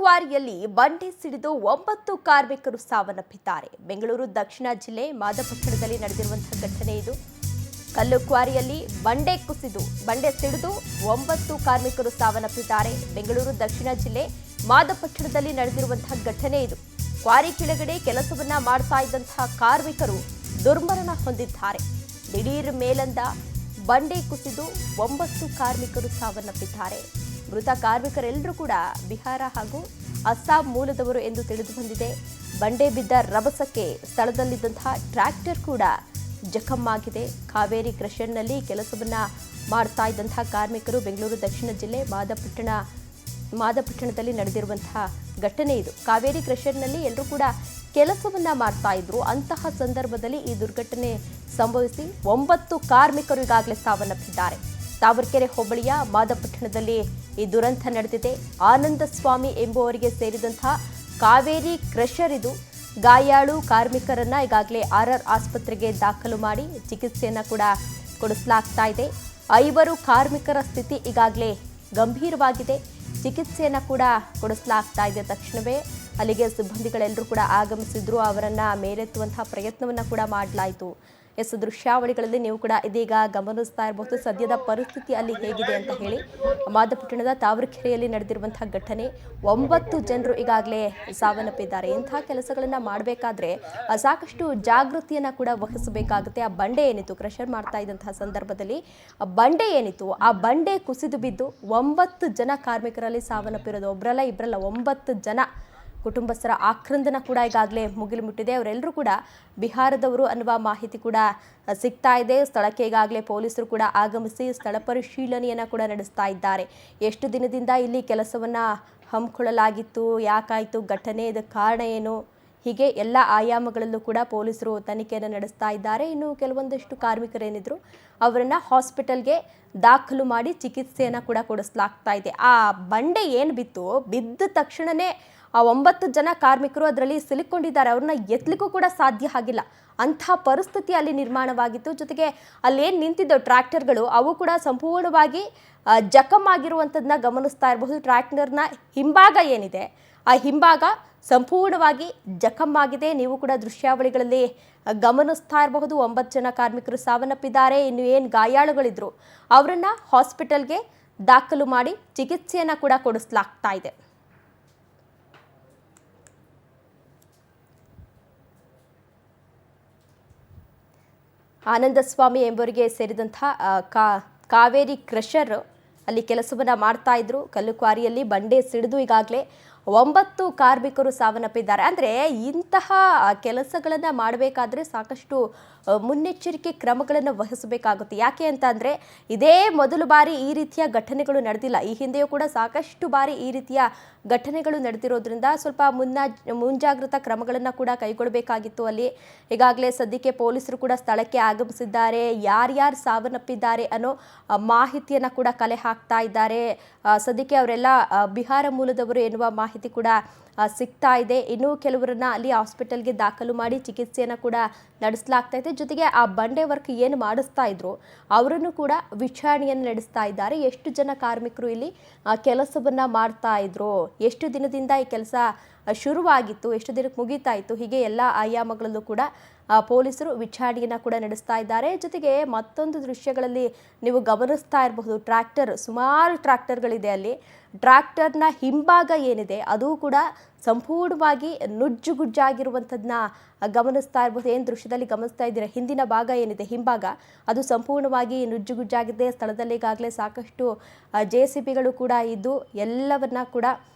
ಕ್ವಾರಿಯಲ್ಲಿ ಬಂಡೆ ಸಿಡಿದು 9 ಕಾರ್ಮಿಕರು ಸಾವನ್ನಪ್ಪಿದ್ದಾರೆ. ಬೆಂಗಳೂರು ದಕ್ಷಿಣ ಜಿಲ್ಲೆ ಮಾದಪಟ್ಟಣದಲ್ಲಿ ನಡೆದಿರುವಂತಹ ಘಟನೆ ಇದು. ಕಲ್ಲು ಕ್ವಾರಿಯಲ್ಲಿ ಬಂಡೆ ಸಿಡಿದು 9 ಕಾರ್ಮಿಕರು ಸಾವನ್ನಪ್ಪಿದ್ದಾರೆ. ಬೆಂಗಳೂರು ದಕ್ಷಿಣ ಜಿಲ್ಲೆ ಮಾದಪಟ್ಟಣದಲ್ಲಿ ನಡೆದಿರುವಂತಹ ಘಟನೆ ಇದು. ಕ್ವಾರಿ ಕೆಳಗಡೆ ಕೆಲಸವನ್ನ ಮಾಡ್ತಾ ಇದ್ದಂತಹ ಕಾರ್ಮಿಕರು ದುರ್ಮರಣ ಹೊಂದಿದ್ದಾರೆ. ದಿಢೀರ್ ಮೇಲಂದ ಬಂಡೆ ಕುಸಿದು 9 ಕಾರ್ಮಿಕರು ಸಾವನ್ನಪ್ಪಿದ್ದಾರೆ. ಮೃತ ಕಾರ್ಮಿಕರೆಲ್ಲರೂ ಕೂಡ ಬಿಹಾರ ಹಾಗೂ ಅಸ್ಸಾಂ ಮೂಲದವರು ಎಂದು ತಿಳಿದು ಬಂದಿದೆ. ಬಂಡೆ ಬಿದ್ದ ರಭಸಕ್ಕೆ ಸ್ಥಳದಲ್ಲಿದ್ದಂತಹ ಟ್ರ್ಯಾಕ್ಟರ್ ಕೂಡ ಜಖಮ್ಮಾಗಿದೆ. ಕಾವೇರಿ ಕ್ರಷರ್ನಲ್ಲಿ ಕೆಲಸವನ್ನ ಮಾಡ್ತಾ ಇದ್ದಂತಹ ಕಾರ್ಮಿಕರು ಬೆಂಗಳೂರು ದಕ್ಷಿಣ ಜಿಲ್ಲೆ ಮಾದಪಟ್ಟಣದಲ್ಲಿ ನಡೆದಿರುವಂತಹ ಘಟನೆ ಇದು. ಕಾವೇರಿ ಕ್ರಷರ್ನಲ್ಲಿ ಎಲ್ಲರೂ ಕೂಡ ಕೆಲಸವನ್ನ ಮಾಡ್ತಾ ಇದ್ರು. ಅಂತಹ ಸಂದರ್ಭದಲ್ಲಿ ಈ ದುರ್ಘಟನೆ ಸಂಭವಿಸಿ 9 ಕಾರ್ಮಿಕರು ಈಗಾಗಲೇ ಸಾವನ್ನಪ್ಪಿದ್ದಾರೆ. ತಾವರೆಕೆರೆ ಹೋಬಳಿಯ ಮಾದಪಟ್ಟಣದಲ್ಲಿ ಈ ದುರಂತ ನಡೆದಿದೆ. ಆನಂದ ಸ್ವಾಮಿ ಎಂಬುವರಿಗೆ ಸೇರಿದಂತಹ ಕಾವೇರಿ ಕ್ರಷರ್ ಇದು. ಗಾಯಾಳು ಕಾರ್ಮಿಕರನ್ನ ಈಗಾಗಲೇ ಆರ್ಆರ್ ಆಸ್ಪತ್ರೆಗೆ ದಾಖಲು ಮಾಡಿ ಚಿಕಿತ್ಸೆಯನ್ನ ಕೂಡ ಕೊಡಿಸಲಾಗ್ತಾ ಇದೆ. 5 ಕಾರ್ಮಿಕರ ಸ್ಥಿತಿ ಈಗಾಗಲೇ ಗಂಭೀರವಾಗಿದೆ. ಚಿಕಿತ್ಸೆಯನ್ನ ಕೂಡ ಕೊಡಿಸಲಾಗ್ತಾ ಇದೆ. ತಕ್ಷಣವೇ ಅಲ್ಲಿಗೆ ಸಿಬ್ಬಂದಿಗಳೆಲ್ಲರೂ ಕೂಡ ಆಗಮಿಸಿದ್ರು. ಅವರನ್ನ ಮೇಲೆತ್ತುವಂತಹ ಪ್ರಯತ್ನವನ್ನ ಕೂಡ ಮಾಡಲಾಯಿತು. ದೃಶ್ಯಾವಳಿಗಳಲ್ಲಿ ನೀವು ಕೂಡ ಇದೀಗ ಗಮನಿಸ್ತಾ ಇರಬಹುದು ಸದ್ಯದ ಪರಿಸ್ಥಿತಿ ಅಲ್ಲಿ ಹೇಗಿದೆ ಅಂತ ಹೇಳಿ. ಮಾದಪಟ್ಟಣದ ತಾವರೆಕೆರೆಯಲ್ಲಿ ನಡೆದಿರುವಂತಹ ಘಟನೆ 9 ಜನರು ಈಗಾಗಲೇ ಸಾವನ್ನಪ್ಪಿದ್ದಾರೆ. ಇಂತಹ ಕೆಲಸಗಳನ್ನ ಮಾಡಬೇಕಾದ್ರೆ ಸಾಕಷ್ಟು ಜಾಗೃತಿಯನ್ನ ಕೂಡ ವಹಿಸಬೇಕಾಗುತ್ತೆ. ಆ ಬಂಡೆ ಏನಿತ್ತು ಕ್ರಷರ್ ಮಾಡ್ತಾ ಇದ್ದಂತಹ ಸಂದರ್ಭದಲ್ಲಿ ಆ ಬಂಡೆ ಏನಿತ್ತು ಆ ಬಂಡೆ ಕುಸಿದು ಬಿದ್ದು 9 ಜನ ಕಾರ್ಮಿಕರಲ್ಲಿ ಸಾವನ್ನಪ್ಪಿರೋದು. ಒಬ್ಬರಲ್ಲ ಇಬ್ಬರಲ್ಲ 9 ಜನ ಕುಟುಂಬಸ್ಥರ ಆಕ್ರಂದನ ಕೂಡ ಈಗಾಗಲೇ ಮುಗಿಲು ಮುಟ್ಟಿದೆ. ಅವರೆಲ್ಲರೂ ಕೂಡ ಬಿಹಾರದವರು ಅನ್ನುವ ಮಾಹಿತಿ ಕೂಡ ಸಿಗ್ತಾ ಇದೆ. ಸ್ಥಳಕ್ಕೆ ಈಗಾಗಲೇ ಪೊಲೀಸರು ಕೂಡ ಆಗಮಿಸಿ ಸ್ಥಳ ಪರಿಶೀಲನೆಯನ್ನು ಕೂಡ ನಡೆಸ್ತಾ ಇದ್ದಾರೆ. ಎಷ್ಟು ದಿನದಿಂದ ಇಲ್ಲಿ ಕೆಲಸವನ್ನ ಹಮ್ಮಿಕೊಳ್ಳಲಾಗಿತ್ತು, ಯಾಕಾಯಿತು ಘಟನೆ, ಇದಕ್ಕೆ ಕಾರಣ ಏನು, ಹೀಗೆ ಎಲ್ಲ ಆಯಾಮಗಳಲ್ಲೂ ಕೂಡ ಪೊಲೀಸರು ತನಿಖೆಯನ್ನು ನಡೆಸ್ತಾ ಇದ್ದಾರೆ. ಇನ್ನು ಕೆಲವೊಂದಷ್ಟು ಕಾರ್ಮಿಕರೇನಿದ್ರು ಅವರನ್ನ ಹಾಸ್ಪಿಟಲ್ಗೆ ದಾಖಲು ಮಾಡಿ ಚಿಕಿತ್ಸೆಯನ್ನು ಕೂಡ ಕೊಡಿಸಲಾಗ್ತಾ ಇದೆ. ಆ ಬಂಡೆ ಏನು ಬಿದ್ದ ತಕ್ಷಣವೇ ಆ 9 ಜನ ಕಾರ್ಮಿಕರು ಅದರಲ್ಲಿ ಸಿಲುಕೊಂಡಿದ್ದಾರೆ. ಅವ್ರನ್ನ ಎತ್ತಲಿಕ್ಕೂ ಕೂಡ ಸಾಧ್ಯ ಆಗಿಲ್ಲ. ಅಂಥ ಪರಿಸ್ಥಿತಿ ಅಲ್ಲಿ ನಿರ್ಮಾಣವಾಗಿತ್ತು. ಜೊತೆಗೆ ಅಲ್ಲೇನು ನಿಂತಿದ್ದವು ಟ್ರ್ಯಾಕ್ಟರ್ಗಳು ಅವು ಕೂಡ ಸಂಪೂರ್ಣವಾಗಿ ಜಖಮ್ ಆಗಿರುವಂಥದ್ದನ್ನ ಗಮನಿಸ್ತಾ ಇರಬಹುದು. ಟ್ರ್ಯಾಕ್ಟರ್ನ ಹಿಂಭಾಗ ಏನಿದೆ ಆ ಹಿಂಭಾಗ ಸಂಪೂರ್ಣವಾಗಿ ಜಖಮ್ ಆಗಿದೆ. ನೀವು ಕೂಡ ದೃಶ್ಯಾವಳಿಗಳಲ್ಲಿ ಗಮನಿಸ್ತಾ ಇರಬಹುದು. 9 ಜನ ಕಾರ್ಮಿಕರು ಸಾವನ್ನಪ್ಪಿದ್ದಾರೆ. ಇನ್ನು ಏನು ಗಾಯಾಳುಗಳಿದ್ರು ಅವರನ್ನ ಹಾಸ್ಪಿಟಲ್ಗೆ ದಾಖಲು ಮಾಡಿ ಚಿಕಿತ್ಸೆಯನ್ನು ಕೂಡ ಕೊಡಿಸಲಾಗ್ತಾ ಇದೆ. ಆನಂದ ಸ್ವಾಮಿ ಎಂಬುವರಿಗೆ ಸೇರಿದಂತಹ ಕಾವೇರಿ ಕ್ರಷರ್ ಅಲ್ಲಿ ಕೆಲಸವನ್ನ ಮಾಡ್ತಾ ಇದ್ರು. ಕಲ್ಲು ಕ್ವಾರಿಯಲ್ಲಿ ಬಂಡೆ ಸಿಡಿದು ಈಗಾಗಲೇ 9 ಕಾರ್ಮಿಕರು ಸಾವನ್ನಪ್ಪಿದ್ದಾರೆ. ಅಂದರೆ ಇಂತಹ ಕೆಲಸಗಳನ್ನು ಮಾಡಬೇಕಾದ್ರೆ ಸಾಕಷ್ಟು ಮುನ್ನೆಚ್ಚರಿಕೆ ಕ್ರಮಗಳನ್ನು ವಹಿಸಬೇಕಾಗುತ್ತೆ. ಯಾಕೆ ಅಂತ ಅಂದರೆ ಇದೇ ಮೊದಲು ಬಾರಿ ಈ ರೀತಿಯ ಘಟನೆಗಳು ನಡೆದಿಲ್ಲ. ಈ ಹಿಂದೆಯೂ ಕೂಡ ಸಾಕಷ್ಟು ಬಾರಿ ಈ ರೀತಿಯ ಘಟನೆಗಳು ನಡೆದಿರೋದ್ರಿಂದ ಸ್ವಲ್ಪ ಮುಂಜಾಗ್ರತಾ ಕ್ರಮಗಳನ್ನು ಕೂಡ ಕೈಗೊಳ್ಳಬೇಕಾಗಿತ್ತು. ಅಲ್ಲಿ ಈಗಾಗಲೇ ಸದ್ಯಕ್ಕೆ ಪೊಲೀಸರು ಕೂಡ ಸ್ಥಳಕ್ಕೆ ಆಗಮಿಸಿದ್ದಾರೆ. ಯಾರ್ಯಾರು ಸಾವನ್ನಪ್ಪಿದ್ದಾರೆ ಅನ್ನೋ ಮಾಹಿತಿಯನ್ನು ಕೂಡ ಕಲೆ ಹಾಕ್ತಾ ಇದ್ದಾರೆ. ಸದ್ಯಕ್ಕೆ ಅವರೆಲ್ಲ ಬಿಹಾರ ಮೂಲದವರು ಎನ್ನುವ ಮಾಹಿತಿ ಕೂಡ ಸಿಗ್ತಾ ಇದೆ. ಇನ್ನೂ ಕೆಲವರನ್ನ ಅಲ್ಲಿ ಹಾಸ್ಪಿಟಲ್ಗೆ ದಾಖಲು ಮಾಡಿ ಚಿಕಿತ್ಸೆಯನ್ನು ಕೂಡ ನಡೆಸಲಾಗ್ತಾ ಇದೆ. ಜೊತೆಗೆ ಆ ಬಂಡೆ ವರ್ಕ್ ಏನು ಮಾಡಿಸ್ತಾ ಇದ್ರು ಅವರನ್ನು ಕೂಡ ವಿಚಾರಣೆಯನ್ನು ನಡೆಸ್ತಾ ಇದ್ದಾರೆ. ಎಷ್ಟು ಜನ ಕಾರ್ಮಿಕರು ಇಲ್ಲಿ ಕೆಲಸವನ್ನ ಮಾಡ್ತಾ ಇದ್ರು, ಎಷ್ಟು ದಿನದಿಂದ ಈ ಕೆಲಸ ಶುರುವಾಗಿತ್ತು, ಎಷ್ಟು ದಿನಕ್ಕೆ ಮುಗೀತಾ ಇತ್ತು, ಹೀಗೆ ಎಲ್ಲ ಆಯಾಮಗಳಲ್ಲೂ ಕೂಡ ಪೊಲೀಸರು ವಿಚಾರಣೆಯನ್ನು ಕೂಡ ನಡೆಸ್ತಾ ಇದ್ದಾರೆ. ಜೊತೆಗೆ ಮತ್ತೊಂದು ದೃಶ್ಯಗಳಲ್ಲಿ ನೀವು ಗಮನಿಸ್ತಾ ಇರಬಹುದು ಸುಮಾರು ಟ್ರ್ಯಾಕ್ಟರ್ಗಳಿದೆ. ಅಲ್ಲಿ ಟ್ರ್ಯಾಕ್ಟರ್ನ ಹಿಂಭಾಗ ಏನಿದೆ ಅದು ಕೂಡ ಸಂಪೂರ್ಣವಾಗಿ ನುಜ್ಜುಗುಜ್ಜಾಗಿರುವಂಥದ್ದನ್ನ ಗಮನಿಸ್ತಾ ಇರ್ಬೋದು. ಏನು ದೃಶ್ಯದಲ್ಲಿ ಗಮನಿಸ್ತಾ ಇದ್ದೀರಾ, ಹಿಂದಿನ ಭಾಗ ಏನಿದೆ ಹಿಂಭಾಗ ಅದು ಸಂಪೂರ್ಣವಾಗಿ ನುಜ್ಜುಗುಜ್ಜಾಗಿದೆ. ಸ್ಥಳದಲ್ಲಿ ಈಗಾಗಲೇ ಸಾಕಷ್ಟು JCBಗಳು ಕೂಡ ಇದ್ದು ಎಲ್ಲವನ್ನ ಕೂಡ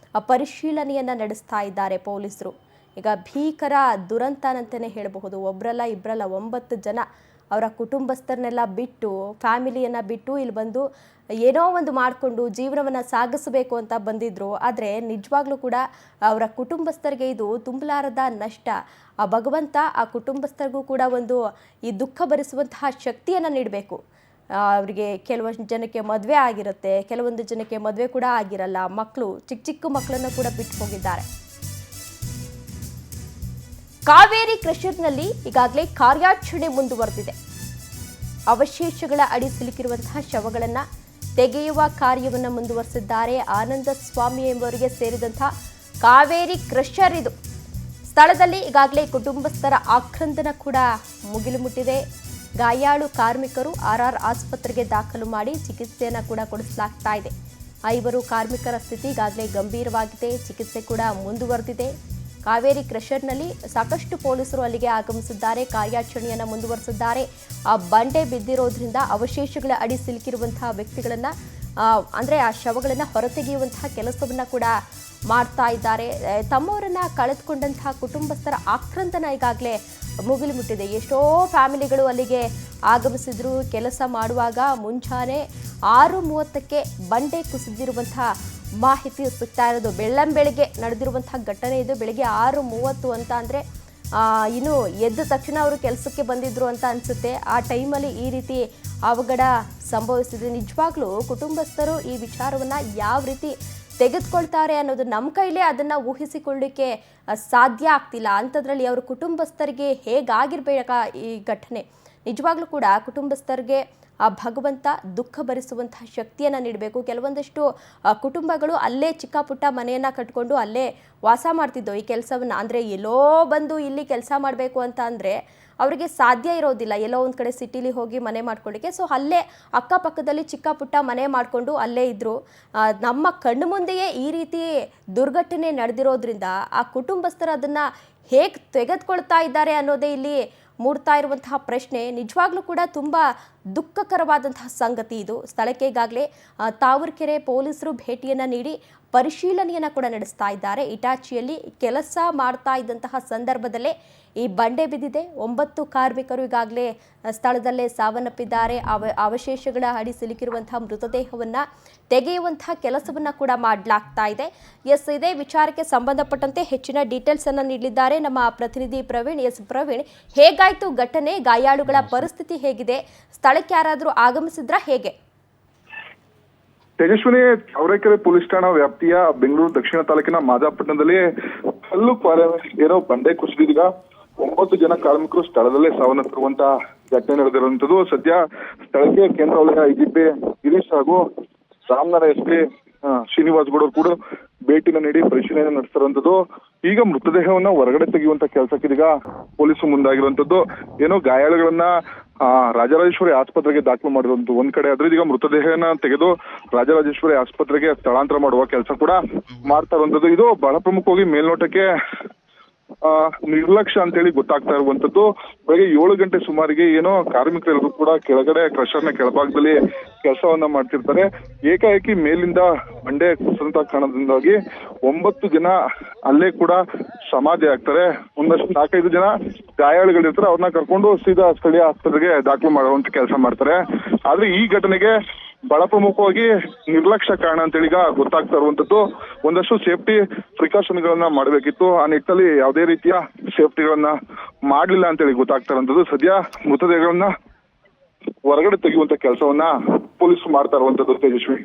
ಪರಿಶೀಲನೆಯನ್ನು ನಡೆಸ್ತಾ ಇದ್ದಾರೆ ಪೊಲೀಸರು. ಈಗ ಭೀಕರ ದುರಂತ ಅಂತಲೇ ಹೇಳಬಹುದು. ಒಬ್ಬರಲ್ಲ ಇಬ್ಬರಲ್ಲ 9 ಜನ ಅವರ ಕುಟುಂಬಸ್ಥರನ್ನೆಲ್ಲ ಬಿಟ್ಟು, ಫ್ಯಾಮಿಲಿಯನ್ನು ಬಿಟ್ಟು ಇಲ್ಲಿ ಬಂದು ಏನೋ ಒಂದು ಮಾಡಿಕೊಂಡು ಜೀವನವನ್ನು ಸಾಗಿಸಬೇಕು ಅಂತ ಬಂದಿದ್ರು. ಆದರೆ ನಿಜವಾಗ್ಲೂ ಕೂಡ ಅವರ ಕುಟುಂಬಸ್ಥರಿಗೆ ಇದು ತುಂಬಲಾರದ ನಷ್ಟ. ಆ ಭಗವಂತ ಆ ಕುಟುಂಬಸ್ಥರಿಗೂ ಕೂಡ ಈ ದುಃಖ ಭರಿಸುವಂತಹ ಶಕ್ತಿಯನ್ನು ನೀಡಬೇಕು. ಅವರಿಗೆ ಕೆಲವೊಂದು ಜನಕ್ಕೆ ಮದುವೆ ಆಗಿರುತ್ತೆ, ಕೆಲವೊಂದು ಜನಕ್ಕೆ ಮದುವೆ ಕೂಡ ಆಗಿರಲ್ಲ. ಮಕ್ಕಳು ಚಿಕ್ಕ ಮಕ್ಕಳನ್ನು ಕೂಡ ಬಿಟ್ಟು ಹೋಗಿದ್ದಾರೆ. ಕಾವೇರಿ ಕ್ರಷರ್ನಲ್ಲಿ ಈಗಾಗಲೇ ಕಾರ್ಯಾಚರಣೆ ಮುಂದುವರೆದಿದೆ. ಅವಶೇಷಗಳ ಅಡಿ ಸಿಲುಕಿರುವಂತಹ ಶವಗಳನ್ನು ತೆಗೆಯುವ ಕಾರ್ಯವನ್ನು ಮುಂದುವರೆಸಿದ್ದಾರೆ. ಆನಂದ ಸ್ವಾಮಿ ಎಂಬುವರಿಗೆ ಸೇರಿದಂತಹ ಕಾವೇರಿ ಕ್ರಷರ್ ಇದು. ಸ್ಥಳದಲ್ಲಿ ಈಗಾಗಲೇ ಕುಟುಂಬಸ್ಥರ ಆಕ್ರಂದನ ಕೂಡ ಮುಗಿಲು ಮುಟ್ಟಿದೆ. ಗಾಯಾಳು ಕಾರ್ಮಿಕರು RR ಆಸ್ಪತ್ರೆಗೆ ದಾಖಲು ಮಾಡಿ ಚಿಕಿತ್ಸೆಯನ್ನು ಕೂಡ ಕೊಡಿಸಲಾಗ್ತಾ ಇದೆ. 5 ಕಾರ್ಮಿಕರ ಸ್ಥಿತಿ ಈಗಾಗಲೇ ಗಂಭೀರವಾಗಿದೆ. ಚಿಕಿತ್ಸೆ ಕೂಡ ಮುಂದುವರೆದಿದೆ. ಕಾವೇರಿ ಕ್ರಷರ್ನಲ್ಲಿ ಸಾಕಷ್ಟು ಪೊಲೀಸರು ಅಲ್ಲಿಗೆ ಆಗಮಿಸಿದ್ದಾರೆ, ಕಾರ್ಯಾಚರಣೆಯನ್ನು ಮುಂದುವರೆಸಿದ್ದಾರೆ. ಆ ಬಂಡೆ ಬಿದ್ದಿರೋದ್ರಿಂದ ಅವಶೇಷಗಳ ಅಡಿ ಸಿಲುಕಿರುವಂತಹ ವ್ಯಕ್ತಿಗಳನ್ನ ಅಂದ್ರೆ ಆ ಶವಗಳನ್ನ ಹೊರತೆಗೆಯುವಂತಹ ಕೆಲಸವನ್ನ ಕೂಡ ಮಾಡ್ತಾ ಇದ್ದಾರೆ. ತಮ್ಮವರನ್ನ ಕಳೆದುಕೊಂಡಂತಹ ಕುಟುಂಬಸ್ಥರ ಆಕ್ರಂದನ ಈಗಾಗಲೇ ಮುಗಿಲು ಮುಟ್ಟಿದೆ. ಎಷ್ಟೋ ಫ್ಯಾಮಿಲಿಗಳು ಅಲ್ಲಿಗೆ ಆಗಮಿಸಿದ್ರು. ಕೆಲಸ ಮಾಡುವಾಗ ಮುಂಜಾನೆ 6:30ಕ್ಕೆ ಬಂಡೆ ಕುಸಿದಿರುವಂತಹ ಮಾಹಿತಿ ಸಿಗ್ತಾ ಇರೋದು. ಬೆಳ್ಳಂಬೆಳಿಗ್ಗೆ ನಡೆದಿರುವಂತಹ ಘಟನೆ ಇದು. ಬೆಳಿಗ್ಗೆ 6:30 ಅಂತ ಅಂದರೆ ಇನ್ನು ಎದ್ದ ತಕ್ಷಣ ಅವರು ಕೆಲಸಕ್ಕೆ ಬಂದಿದ್ರು ಅಂತ ಅನಿಸುತ್ತೆ. ಆ ಟೈಮಲ್ಲಿ ಈ ರೀತಿ ಅವಘಡ ಸಂಭವಿಸಿದೆ. ನಿಜವಾಗ್ಲೂ ಕುಟುಂಬಸ್ಥರು ಈ ವಿಚಾರವನ್ನು ಯಾವ ರೀತಿ ತೆಗೆದುಕೊಳ್ತಾರೆ ಅನ್ನೋದು ನಮ್ಮ ಕೈಲೇ ಅದನ್ನು ಊಹಿಸಿಕೊಳ್ಳಿಕ್ಕೆ ಸಾಧ್ಯ ಆಗ್ತಿಲ್ಲ. ಅಂಥದ್ರಲ್ಲಿ ಅವರ ಕುಟುಂಬಸ್ಥರಿಗೆ ಹೇಗಾಗಿರ್ಬೇಕಾ ಈ ಘಟನೆ. ನಿಜವಾಗ್ಲೂ ಕೂಡ ಕುಟುಂಬಸ್ಥರಿಗೆ ಆ ಭಗವಂತ ದುಃಖ ಭರಿಸುವಂತಹ ಶಕ್ತಿಯನ್ನು ನೀಡಬೇಕು. ಕೆಲವೊಂದಷ್ಟು ಕುಟುಂಬಗಳು ಅಲ್ಲೇ ಚಿಕ್ಕ ಪುಟ್ಟ ಮನೆಯನ್ನು ಕಟ್ಕೊಂಡು ಅಲ್ಲೇ ವಾಸ ಮಾಡ್ತಿದ್ದೋ ಈ ಕೆಲಸವನ್ನು. ಅಂದರೆ ಎಲ್ಲೋ ಬಂದು ಇಲ್ಲಿ ಕೆಲಸ ಮಾಡಬೇಕು ಅಂತ ಅಂದರೆ ಅವರಿಗೆ ಸಾಧ್ಯ ಇರೋದಿಲ್ಲ. ಎಲ್ಲೋ ಒಂದು ಕಡೆ ಸಿಟಿಲಿ ಹೋಗಿ ಮನೆ ಮಾಡ್ಕೊಳ್ಳಿಕ್ಕೆ. ಸೊ ಅಲ್ಲೇ ಅಕ್ಕಪಕ್ಕದಲ್ಲಿ ಚಿಕ್ಕ ಪುಟ್ಟ ಮನೆ ಮಾಡಿಕೊಂಡು ಅಲ್ಲೇ ಇದ್ದರು. ನಮ್ಮ ಕಣ್ಣು ಮುಂದೆಯೇ ಈ ರೀತಿ ದುರ್ಘಟನೆ ನಡೆದಿರೋದ್ರಿಂದ ಆ ಕುಟುಂಬಸ್ಥರು ಅದನ್ನು ಹೇಗೆ ತೆಗೆದುಕೊಳ್ತಾ ಇದ್ದಾರೆ ಅನ್ನೋದೇ ಇಲ್ಲಿ ಮೂಡ್ತಾ ಇರುವಂತಹ ಪ್ರಶ್ನೆ. ನಿಜವಾಗ್ಲೂ ಕೂಡ ತುಂಬ ದುಃಖಕರವಾದಂತಹ ಸಂಗತಿ ಇದು. ಸ್ಥಳಕ್ಕೆ ಈಗಾಗಲೇ ತಾವರೆಕೆರೆ ಪೊಲೀಸರು ಭೇಟಿಯನ್ನು ನೀಡಿ ಪರಿಶೀಲನೆಯನ್ನು ಕೂಡ ನಡೆಸ್ತಾ ಇದ್ದಾರೆ. ಇಟಾಚಿಯಲ್ಲಿ ಕೆಲಸ ಮಾಡ್ತಾ ಇದ್ದಂತಹ ಸಂದರ್ಭದಲ್ಲೇ ಈ ಬಂಡೆ ಬಿದ್ದಿದೆ. 9 ಕಾರ್ಮಿಕರು ಈಗಾಗಲೇ ಸ್ಥಳದಲ್ಲೇ ಸಾವನ್ನಪ್ಪಿದ್ದಾರೆ. ಅವಶೇಷಗಳ ಅಡಿ ಸಿಲುಕಿರುವಂತಹ ಮೃತದೇಹವನ್ನು ತೆಗೆಯುವಂತಹ ಕೆಲಸವನ್ನು ಕೂಡ ಮಾಡಲಾಗ್ತಾ ಇದೆ. ಇದೇ ವಿಚಾರಕ್ಕೆ ಸಂಬಂಧಪಟ್ಟಂತೆ ಹೆಚ್ಚಿನ ಡೀಟೇಲ್ಸ್ ಅನ್ನು ನೀಡಲಿದ್ದಾರೆ ನಮ್ಮ ಪ್ರತಿನಿಧಿ ಪ್ರವೀಣ್. ಪ್ರವೀಣ್, ಹೇಗಾಯ್ತು ಘಟನೆ? ಗಾಯಾಳುಗಳ ಪರಿಸ್ಥಿತಿ ಹೇಗಿದೆ? ಸ್ಥಳಕ್ಕೆ ಯಾರಾದರೂ ಆಗಮಿಸಿದ್ರಾ, ಹೇಗೆ? ತೇಜಸ್ವಿನಿ, ತಾವರೆಕೆರೆ ಪೊಲೀಸ್ ಠಾಣಾ ವ್ಯಾಪ್ತಿಯ ಬೆಂಗಳೂರು ದಕ್ಷಿಣ ತಾಲೂಕಿನ ಮಾದಾಪಟ್ಟಣದಲ್ಲಿ ಕಲ್ಲು ಏನೋ ಬಂಡೆ ಕುಸಿದಿದ್ದ 9 ಜನ ಕಾರ್ಮಿಕರು ಸ್ಥಳದಲ್ಲೇ ಸಾವನ್ನಪ್ಪಿರುವಂತಹ ಘಟನೆ ನಡೆದಿರುವಂತದ್ದು. ಸದ್ಯ ಸ್ಥಳಕ್ಕೆ ಕೇಂದ್ರ ವಲಯ IGP ಗಿರೀಶ್ ಹಾಗೂ ರಾಮನಗರ SP ಶ್ರೀನಿವಾಸ್ ಗೌಡ ಕೂಡ ಭೇಟಿನ ನೀಡಿ ಪರಿಶೀಲನೆ ನಡೆಸಿರುವಂತದ್ದು. ಈಗ ಮೃತದೇಹವನ್ನ ಹೊರಗಡೆ ತೆಗೆಯುವಂತ ಕೆಲಸಕ್ಕೆ ಈಗ ಪೊಲೀಸರು ಮುಂದಾಗಿರುವಂತದ್ದು. ಏನೋ ಗಾಯಾಳುಗಳನ್ನ ರಾಜರಾಜೇಶ್ವರಿ ಆಸ್ಪತ್ರೆಗೆ ದಾಖಲು ಮಾಡಿರುವಂತ ಒಂದ್ ಕಡೆ ಆದ್ರೆ, ಈಗ ಮೃತದೇಹನ ತೆಗೆದು ರಾಜರಾಜೇಶ್ವರಿ ಆಸ್ಪತ್ರೆಗೆ ಸ್ಥಳಾಂತರ ಮಾಡುವ ಕೆಲಸ ಕೂಡ ಮಾಡ್ತಾ ಇರುವಂತದ್ದು. ಇದು ಬಹಳ ಪ್ರಮುಖವಾಗಿ ಮೇಲ್ನೋಟಕ್ಕೆ ನಿರ್ಲಕ್ಷ್ಯ ಅಂತೇಳಿ ಗೊತ್ತಾಗ್ತಾ ಇರುವಂತದ್ದು. ಬೆಳಗ್ಗೆ 7 ಗಂಟೆ ಸುಮಾರಿಗೆ ಏನೋ ಕಾರ್ಮಿಕರೆಲ್ಲರೂ ಕೂಡ ಕೆಳಗಡೆ ಕ್ರಷರ್ನ ಕೆಳಭಾಗದಲ್ಲಿ ಕೆಲಸವನ್ನ ಮಾಡ್ತಿರ್ತಾರೆ. ಏಕಾಏಕಿ ಮೇಲಿಂದ ಬಂಡೆ ಕುಸಿದಂತ ಕಾರಣದಿಂದಾಗಿ 9 ಜನ ಅಲ್ಲೇ ಕೂಡ ಸಮಾಧಿ ಆಗ್ತಾರೆ. ಒಂದಷ್ಟು 4-5 ಜನ ಗಾಯಾಳುಗಳಿರ್ತಾರೆ. ಅವ್ರನ್ನ ಕರ್ಕೊಂಡು ಸೀದಾ ಸ್ಥಳೀಯ ಆಸ್ಪತ್ರೆಗೆ ದಾಖಲು ಮಾಡುವಂತ ಕೆಲಸ ಮಾಡ್ತಾರೆ. ಆದ್ರೆ ಈ ಘಟನೆಗೆ ಬಹಳ ಪ್ರಮುಖವಾಗಿ ನಿರ್ಲಕ್ಷ್ಯ ಕಾರಣ ಅಂತೇಳಿ ಈಗ ಗೊತ್ತಾಗ್ತಾ ಇರುವಂತದ್ದು. ಒಂದಷ್ಟು ಸೇಫ್ಟಿ ಪ್ರಿಕಾಷನ್ ಗಳನ್ನ ಮಾಡಬೇಕಿತ್ತು. ಆ ನಿಟ್ಟಿನಲ್ಲಿ ಯಾವುದೇ ರೀತಿಯ ಸೇಫ್ಟಿಗಳನ್ನ ಮಾಡ್ಲಿಲ್ಲ ಅಂತೇಳಿ ಗೊತ್ತಾಗ್ತಾ ಇರುವಂತದ್ದು. ಸದ್ಯ ಮೃತದೇಹಗಳನ್ನ ಹೊರಗಡೆ ತೆಗೆಯುವಂತ ಕೆಲಸವನ್ನ ಪೊಲೀಸರು ಮಾಡ್ತಾ ಇರುವಂತದ್ದು. ತೇಜಸ್ವಿ.